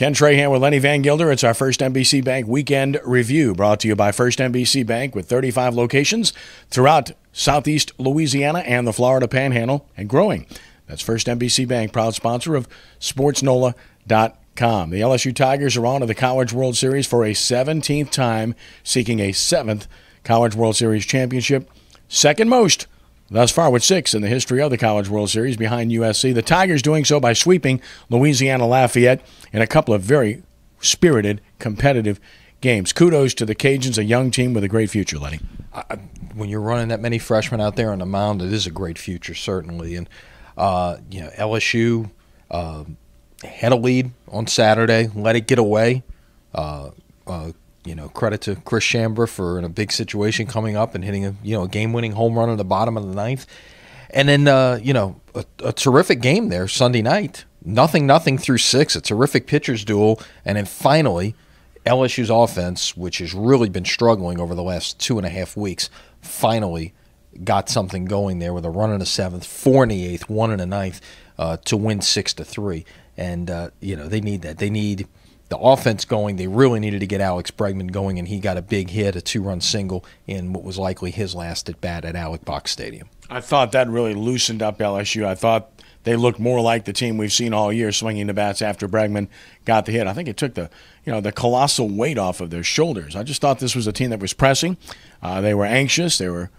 Ken Trahan with Lenny Vangilder. It's our First NBC Bank Weekend Review, brought to you by First NBC Bank with 35 locations throughout Southeast Louisiana and the Florida Panhandle, and growing. That's First NBC Bank, proud sponsor of SportsNOLA.com. The LSU Tigers are on to the College World Series for a 17th time, seeking a 7th College World Series championship, second most thus far with 6 in the history of the College World Series behind USC. The Tigers doing so by sweeping Louisiana Lafayette in a couple of very spirited, competitive games. Kudos to the Cajuns, a young team with a great future, Lenny. When you're running that many freshmen out there on the mound, it is a great future, certainly. And LSU had a lead on Saturday, let it get away. Credit to Chris Chambra for in a big situation coming up and hitting a game-winning home run in the bottom of the ninth. And then, a terrific game there Sunday night. Nothing through 6, a terrific pitcher's duel. And then finally, LSU's offense, which has really been struggling over the last 2.5 weeks, finally got something going there with a run in the 7th, 4 in the 8th, 1 in the 9th to win 6-3. And, they need that. They need the offense going. They really needed to get Alex Bregman going, and he got a big hit, a 2-run single in what was likely his last at-bat at Alec Box Stadium. I thought that really loosened up LSU. I thought they looked more like the team we've seen all year, swinging the bats after Bregman got the hit. I think it took the colossal weight off of their shoulders. I just thought this was a team that was pressing. They were anxious. They were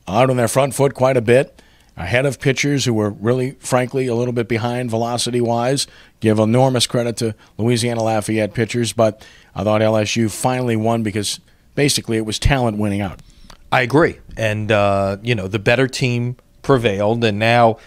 out on their front foot quite a bit, ahead of pitchers who were really, frankly, a little bit behind velocity-wise. Give enormous credit to Louisiana Lafayette pitchers, but I thought LSU finally won because basically it was talent winning out. I agree. And, the better team prevailed, and now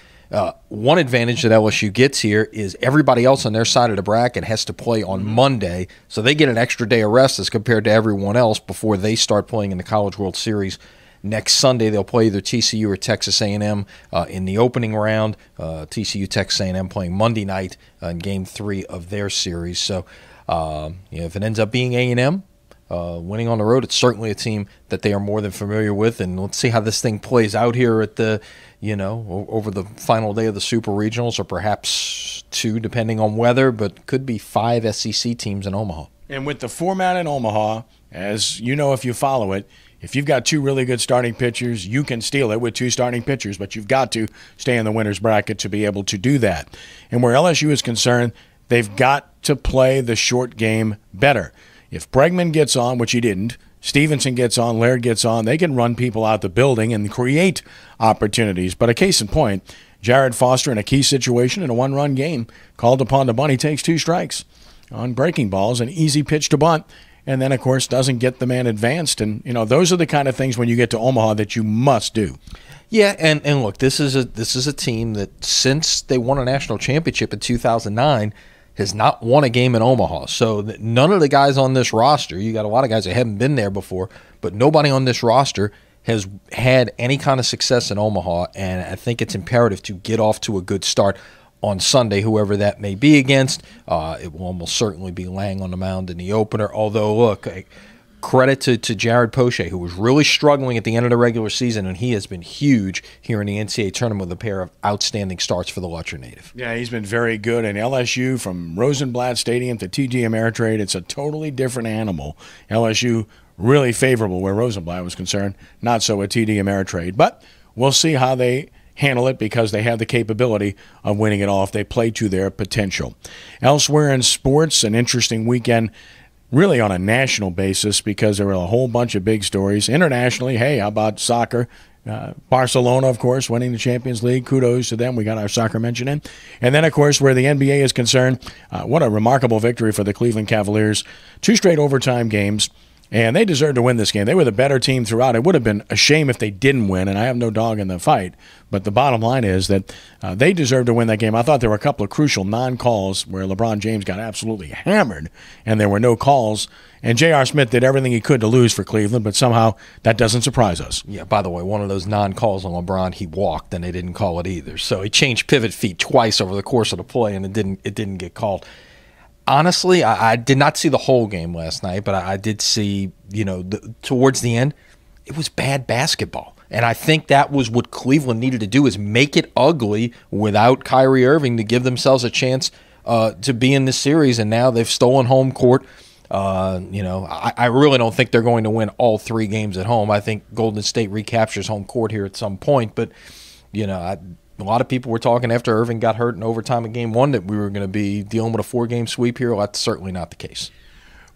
one advantage that LSU gets here is everybody else on their side of the bracket has to play on Monday, so they get an extra day of rest as compared to everyone else before they start playing in the College World Series. Next Sunday, they'll play either TCU or Texas A&M in the opening round. TCU, Texas A&M playing Monday night in Game 3 of their series. So, if it ends up being A&M winning on the road, it's certainly a team that they are more than familiar with. And let's see how this thing plays out here at the, over the final day of the Super Regionals, or perhaps 2, depending on weather, but could be 5 SEC teams in Omaha. And with the format in Omaha, as you know if you follow it, if you've got 2 really good starting pitchers, you can steal it with 2 starting pitchers, but you've got to stay in the winner's bracket to be able to do that. And where LSU is concerned, they've got to play the short game better. If Bregman gets on, which he didn't, Stevenson gets on, Laird gets on, they can run people out the building and create opportunities. But a case in point, Jared Foster in a key situation in a 1-run game, called upon to bunt. He takes 2 strikes on breaking balls, an easy pitch to bunt. And then, of course, doesn't get the man advanced. And, those are the kind of things when you get to Omaha that you must do. Yeah, and look, this is a team that since they won a national championship in 2009 has not won a game in Omaha. So none of the guys on this roster, you got a lot of guys that haven't been there before, but nobody on this roster has had any kind of success in Omaha. And I think it's imperative to get off to a good start on Sunday, whoever that may be against. It will almost certainly be Lang on the mound in the opener. Although, look, credit to Jared Poche, who was really struggling at the end of the regular season, and he has been huge here in the NCAA tournament with a pair of outstanding starts for the Lutcher native. Yeah, he's been very good. And LSU, from Rosenblatt Stadium to TD Ameritrade, it's a totally different animal. LSU really favorable where Rosenblatt was concerned, not so at TD Ameritrade. But we'll see how they handle it because they have the capability of winning it all if they play to their potential. Elsewhere in sports, an interesting weekend really on a national basis because there were a whole bunch of big stories. Internationally, hey, how about soccer? Barcelona, of course, winning the Champions League. Kudos to them. We got our soccer mention in. And then, of course, where the NBA is concerned, what a remarkable victory for the Cleveland Cavaliers. 2 straight overtime games. And they deserved to win this game. They were the better team throughout. It would have been a shame if they didn't win, and I have no dog in the fight. But the bottom line is that they deserved to win that game. I thought there were a couple of crucial non-calls where LeBron James got absolutely hammered, and there were no calls. And J.R. Smith did everything he could to lose for Cleveland, but somehow that doesn't surprise us. Yeah, by the way, one of those non-calls on LeBron, he walked, and they didn't call it either. So he changed pivot feet twice over the course of the play, and it didn't get called. Honestly, I did not see the whole game last night, but I did see, towards the end, it was bad basketball. And I think that was what Cleveland needed to do, is make it ugly without Kyrie Irving to give themselves a chance to be in this series, and now they've stolen home court. I really don't think they're going to win all 3 games at home. I think Golden State recaptures home court here at some point, but a lot of people were talking after Irving got hurt in overtime of Game 1 that we were going to be dealing with a 4-game sweep here. Well, that's certainly not the case.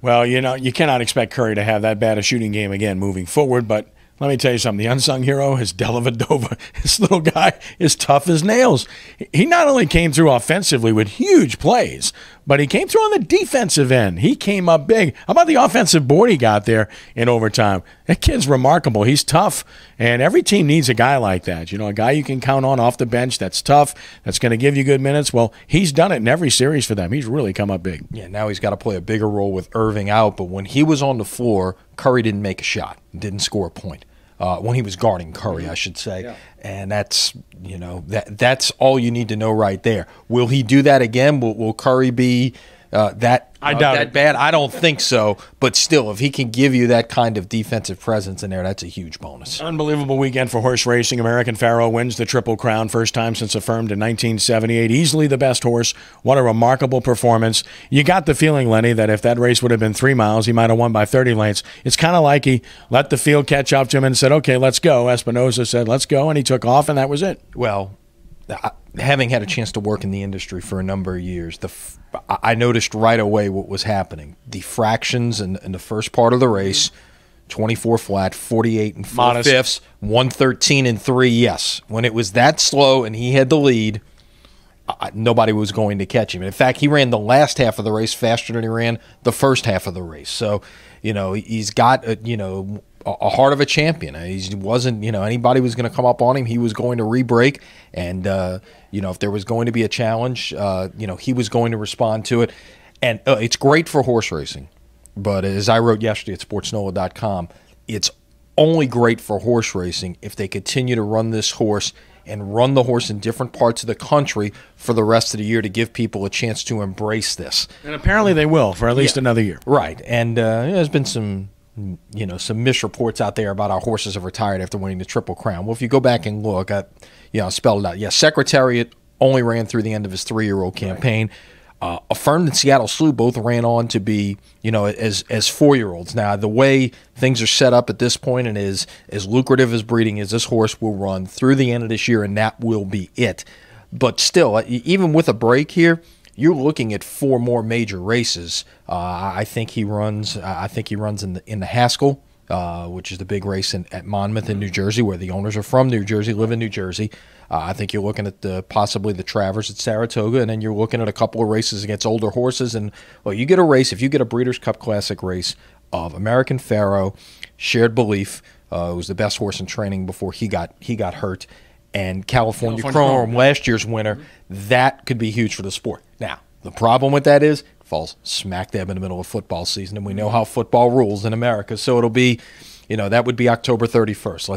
Well, you cannot expect Curry to have that bad a shooting game again moving forward, but let me tell you something. The unsung hero is Dellavedova. This little guy is tough as nails. He not only came through offensively with huge plays, but he came through on the defensive end. He came up big. How about the offensive board he got there in overtime? That kid's remarkable. He's tough, and every team needs a guy like that. A guy you can count on off the bench that's tough, that's going to give you good minutes. Well, he's done it in every series for them. He's really come up big. Yeah, now he's got to play a bigger role with Irving out, but when he was on the floor, Curry didn't make a shot, didn't score a point. When he was guarding Curry, I should say. Yeah. And that's, that's all you need to know right there. Will he do that again? Will Curry be that bad? I don't think so. But still, if he can give you that kind of defensive presence in there, that's a huge bonus. Unbelievable weekend for horse racing. American Pharoah wins the Triple Crown, first time since affirmed in 1978. Easily the best horse. What a remarkable performance. You got the feeling, Lenny, that if that race would have been 3 miles, he might have won by 30 lengths. It's kind of like he let the field catch up to him and said, okay, let's go. Espinosa said, let's go, and he took off, and that was it. Well, having had a chance to work in the industry for a number of years, I noticed right away what was happening. The fractions in the first part of the race, 24 flat, 48 and 4/5, 113 and 3. Yes, when it was that slow and he had the lead, nobody was going to catch him. In fact, he ran the last half of the race faster than he ran the first half of the race. So, he's got a heart of a champion. He wasn't, anybody was going to come up on him, he was going to re-break, and if there was going to be a challenge, he was going to respond to it. And it's great for horse racing, but as I wrote yesterday at SportsNOLA.com, it's only great for horse racing if they continue to run this horse and run the horse in different parts of the country for the rest of the year to give people a chance to embrace this. And apparently they will for at least another year. Right. And there's been some misreports out there about our horses have retired after winning the Triple Crown. Well, if you go back and look, I spelled it out. Yeah, Secretariat only ran through the end of his 3-year-old campaign. Affirmed and Seattle Slew both ran on to be, as 4-year-olds. Now, the way things are set up at this point, and as lucrative as breeding is, this horse will run through the end of this year, and that will be it. But still, even with a break here, you're looking at 4 more major races. I think he runs. I think he runs in the Haskell, which is the big race at Monmouth in New Jersey, where the owners are from New Jersey, live in New Jersey. I think you're looking at possibly the Travers at Saratoga, and then you're looking at a couple of races against older horses. And you get a race, if you get a Breeders' Cup Classic race of American Pharoah, Shared Belief, who was the best horse in training before he got hurt, and California Chrome, last year's winner, that could be huge for the sport. Now, the problem with that is it falls smack dab in the middle of football season, and we know how football rules in America. So it'll be, that would be October 31st.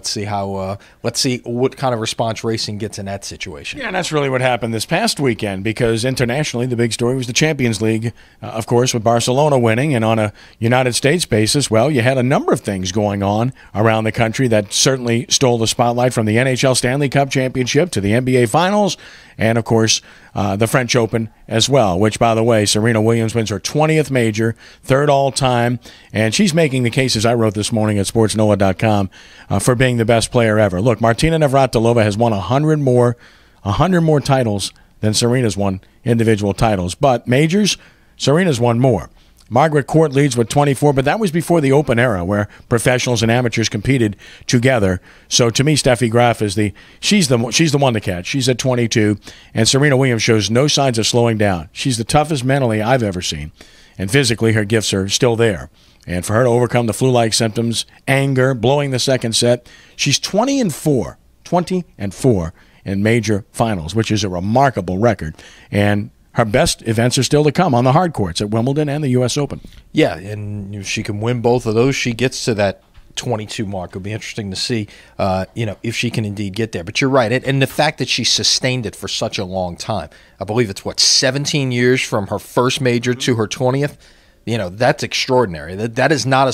Let's see what kind of response racing gets in that situation. Yeah, and that's really what happened this past weekend, because internationally the big story was the Champions League, of course, with Barcelona winning. And on a United States basis, well, you had a number of things going on around the country that certainly stole the spotlight, from the NHL Stanley Cup Championship to the NBA Finals, and, of course, the French Open as well, which, by the way, Serena Williams wins her 20th major, 3rd all-time, and she's making the case, as I wrote this morning at SportsNOLA.com, for being the best player ever. Look, Martina Navratilova has won 100 more titles than Serena's won individual titles. But majors, Serena's won more. Margaret Court leads with 24, but that was before the Open era, where professionals and amateurs competed together. So to me, Steffi Graf is she's the one to catch. She's at 22, and Serena Williams shows no signs of slowing down. She's the toughest mentally I've ever seen, and physically her gifts are still there. And for her to overcome the flu-like symptoms, anger, blowing the second set, she's 20-4 in major finals, which is a remarkable record. And her best events are still to come on the hard courts at Wimbledon and the U.S. Open. Yeah, and if she can win both of those, she gets to that 22 mark. It'll be interesting to see, if she can indeed get there. But you're right, and the fact that she sustained it for such a long time. I believe it's 17 years from her first major to her 20th. That's extraordinary. That is not a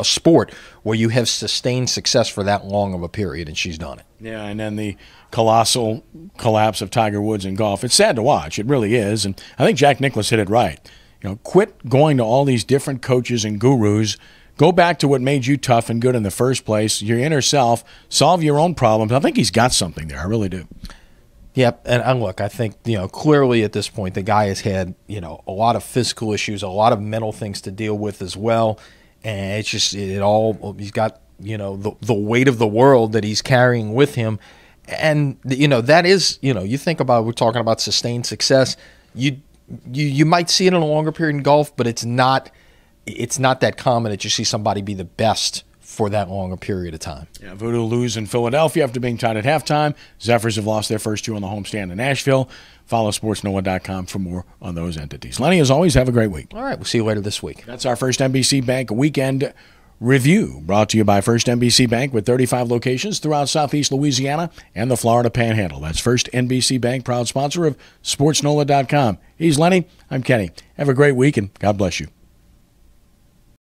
sport where you have sustained success for that long of a period, and she's done it. Yeah, and then the colossal collapse of Tiger Woods in golf. It's sad to watch. It really is. And I think Jack Nicklaus hit it right. Quit going to all these different coaches and gurus. Go back to what made you tough and good in the first place, your inner self. Solve your own problems. I think he's got something there. I really do. Yep, and look, I think clearly at this point the guy has had a lot of physical issues, a lot of mental things to deal with as well, and it's just he's got the weight of the world that he's carrying with him, and that is you think about, we're talking about sustained success, you might see it in a longer period in golf, but it's not that common that you see somebody be the best for that longer period of time. Yeah, Voodoo lose in Philadelphia after being tied at halftime. Zephyrs have lost their first two on the homestand in Nashville. Follow SportsNOLA.com for more on those entities. Lenny, as always, have a great week. All right, we'll see you later this week. That's our First NBC Bank weekend review, brought to you by First NBC Bank with 35 locations throughout Southeast Louisiana and the Florida Panhandle. That's First NBC Bank, proud sponsor of SportsNOLA.com. He's Lenny. I'm Kenny. Have a great week, and God bless you.